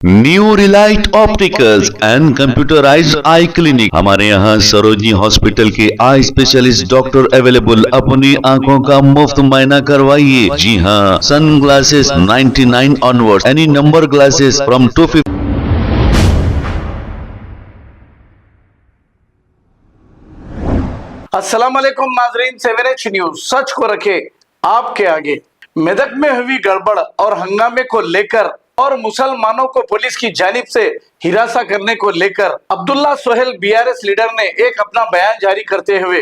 New Relight opticals and computerised I clinic. हमारे यहाँ Sarojini hospital के आई स्पेशलिस्ट डॉक्टर अवेलेबल। अपनी आंखों का मुफ्त मुआयना करवाइए। जी हाँ, sun glasses 99 onward, any number glasses from 250। अस्सलाम वालेकुम नाजरीन, 7H न्यूज सच को रखे आपके आगे। मेदक में हुई गड़बड़ और हंगामे को लेकर और मुसलमानों को पुलिस की जानिब से हिरासा करने को लेकर अब्दुल्ला सोहेल बीआरएस लीडर ने एक अपना बयान जारी करते हुए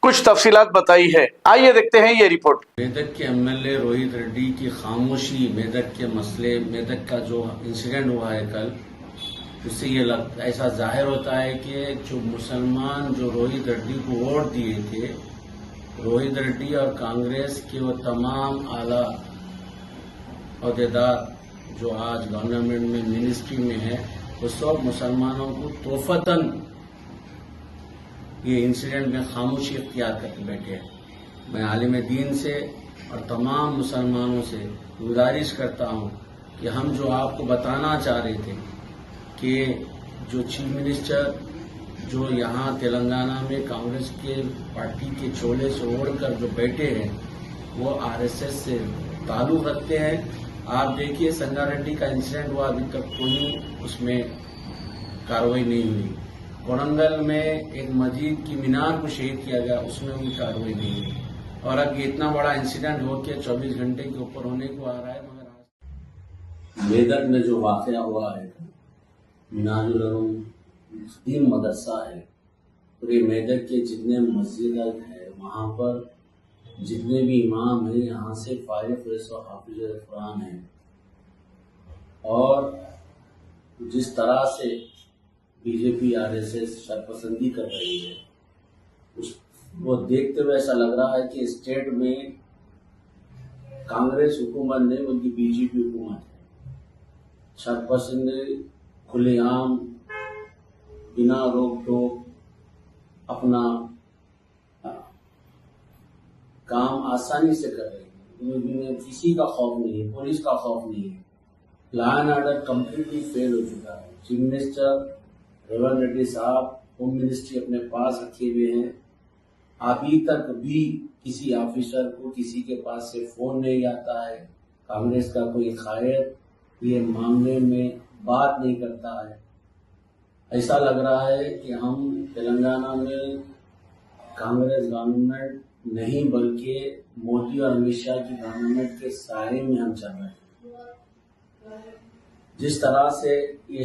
कुछ तफसीलात बताई है। आइए देखते हैं ये रिपोर्ट। मेदक के एमएलए रोहित रेड्डी की खामोशी, मेदक के मसले, मेदक का जो इंसिडेंट हुआ है कल, उससे ये ऐसा जाहिर होता है कि जो मुसलमान जो रोहित रेड्डी को वोट दिए थे, रोहित रेड्डी और कांग्रेस के वो तमाम आला अहदेदार जो आज गवर्नमेंट में मिनिस्ट्री में है, वो सब मुसलमानों को तोहफतन ये इंसिडेंट में खामोशी इख्तियार करके बैठे हैं। मैं आलिम दीन से और तमाम मुसलमानों से गुजारिश करता हूं कि हम जो आपको बताना चाह रहे थे कि जो चीफ मिनिस्टर जो यहाँ तेलंगाना में कांग्रेस के पार्टी के चोले से ओढ़कर जो बैठे हैं, वो आरएसएस से ताल्लुक रखते हैं। आप देखिए, संगारेड्डी का इंसिडेंट हुआ, अभी तक कोई उसमें कार्रवाई नहीं हुई। कोरंगल में एक मस्जिद की मीनार को शहीद किया गया, उसमें भी कार्रवाई नहीं हुई। और अब ये इतना बड़ा इंसिडेंट होकर 24 घंटे के ऊपर होने को आ रहा है। मगर मेदक में जो वाकया हुआ है, मिनाजुल उलूम मदरसा है, पूरे मेदक के जितने मस्जिद है, वहाँ पर जितने भी इमाम हैं, यहाँ से फारिग और हाफिज कुरान हैं। और जिस तरह से बीजेपी आरएसएस शरपसंदी कर रही है, वो देखते हुए ऐसा लग रहा है कि स्टेट में कांग्रेस हुकूमत नहीं बल्कि बीजेपी हुकूमत है। शरपसंदी खुलेआम बिना रोक टोक अपना काम आसानी से कर रही है। उन्हें किसी का खौफ नहीं है, पुलिस का खौफ नहीं है। Law and order completely fail हो चुका है। चीफ मिनिस्टर रेवंत रेड्डी साहब होम मिनिस्ट्री अपने पास रखे हुए हैं। अभी तक भी किसी ऑफिसर को किसी के पास से फोन नहीं आता है। कांग्रेस का कोई कायद ये मामले में बात नहीं करता है। ऐसा लग रहा है कि हम तेलंगाना में कांग्रेस गवर्नमेंट नहीं बल्कि मोदी और अमित शाह की गवर्नमेंट के साए में हम चल रहे हैं। जिस तरह से ये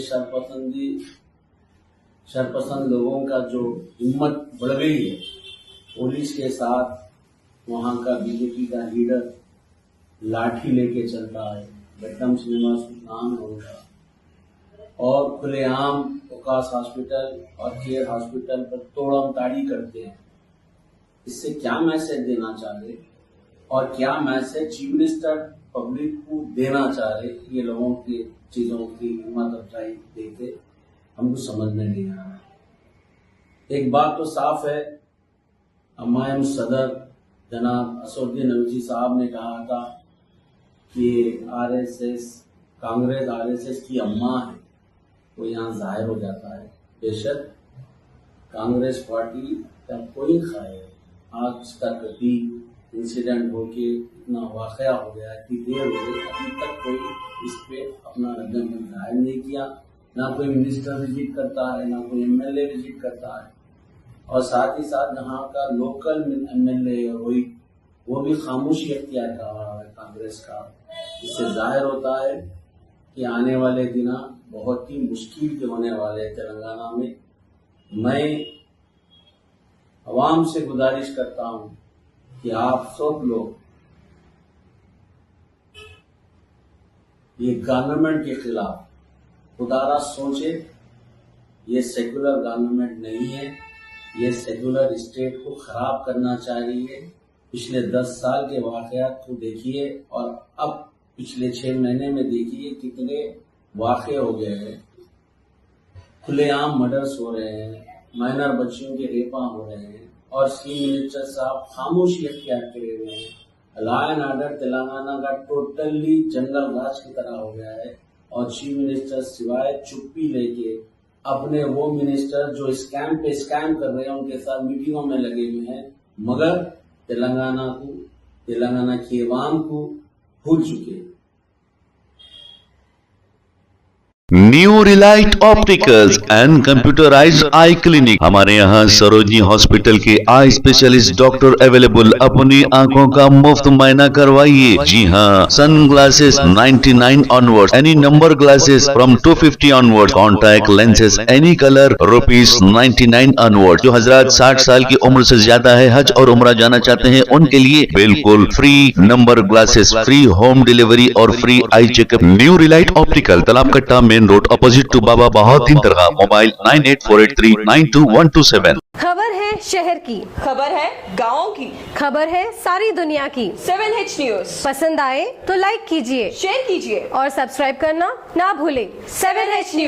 शरपसंद लोगों का जो हिम्मत बढ़ गई है, पुलिस के साथ वहाँ का बीजेपी का लीडर लाठी लेके चल रहा है, बेटम सिनेमा नाम होगा, और खुलेआम ओकास हॉस्पिटल और केयर हॉस्पिटल पर तोड़म ताड़ी करते हैं। इससे क्या मैसेज देना चाह रहे और क्या मैसेज चीफ मिनिस्टर पब्लिक को देना चाह रहे, ये लोगों की चीजों की हिम्मत अफजाई देते हमको समझ में नहीं आ रहा। एक बात तो साफ है, हमायूं सदर जनाब असदुद्दीन अवैसी साहब ने कहा था कि आरएसएस कांग्रेस आरएसएस की अम्मा है, वो यहाँ जाहिर हो जाता है। बेशक कांग्रेस पार्टी का कोई खाए आज तक भी इंसिडेंट होके इतना वाकया हो गया, इतनी देर हो गई, अभी तक कोई इस पे अपना रद्द-ए-अमल जाहिर नहीं किया। ना कोई मिनिस्टर विजिट करता है, ना कोई एमएलए विजिट करता है। और साथ ही साथ यहाँ का लोकल एमएलए रोहित, वो भी खामोशी अख्तियार कर रहा है कांग्रेस का। इससे जाहिर होता है कि आने वाले दिन बहुत ही मुश्किल के होने वाले हैं तेलंगाना में। मैं अवाम से गुजारिश करता हूं कि आप सब लोग ये गवर्नमेंट के खिलाफ खुदारा सोचे। ये सेक्युलर गवर्नमेंट नहीं है, ये सेक्युलर स्टेट को खराब करना चाह रही है। पिछले 10 साल के वाकयात को देखिए और अब पिछले 6 महीने में देखिए कितने वाकये हो गए हैं। खुलेआम मर्डर्स हो रहे हैं, माइनर बच्चियों के रेपा हो रहे हैं, और चीफ मिनिस्टर साहब खामोशी अख्तियार करे हुए हैं। लॉ एंड ऑर्डर तेलंगाना का टोटली जंगल राज की तरह हो गया है। और चीफ मिनिस्टर सिवाय चुप्पी लेके अपने वो मिनिस्टर जो स्कैम पे स्कैम कर रहे हैं उनके साथ मीटिंगों में लगे हुए हैं, मगर तेलंगाना की आवाम को भूल चुके हैं। New Relight opticals and computerised I clinic. हमारे यहाँ सरोजनी हॉस्पिटल के आई स्पेशलिस्ट डॉक्टर अवेलेबल। अपनी आंखों का मुफ्त मुआयना करवाइए। जी हाँ, sun glasses 99 onward, any number glasses from 250 onward, contact lenses any colour ₹99 onward. जो हजरात 60 साल की उम्र से ज्यादा है, हज और उम्रा जाना चाहते हैं, उनके लिए बिल्कुल free number glasses, free home delivery और free eye checkup. New Relight Optical, Talab Katta, main road, opposite to Baba Bahauddin Dargah. Mobile 9848392127। खबर है शहर की, खबर है गाँव की, खबर है सारी दुनिया की। 7H न्यूज पसंद आए तो लाइक कीजिए, शेयर कीजिए और सब्सक्राइब करना ना भूलें। 7H news.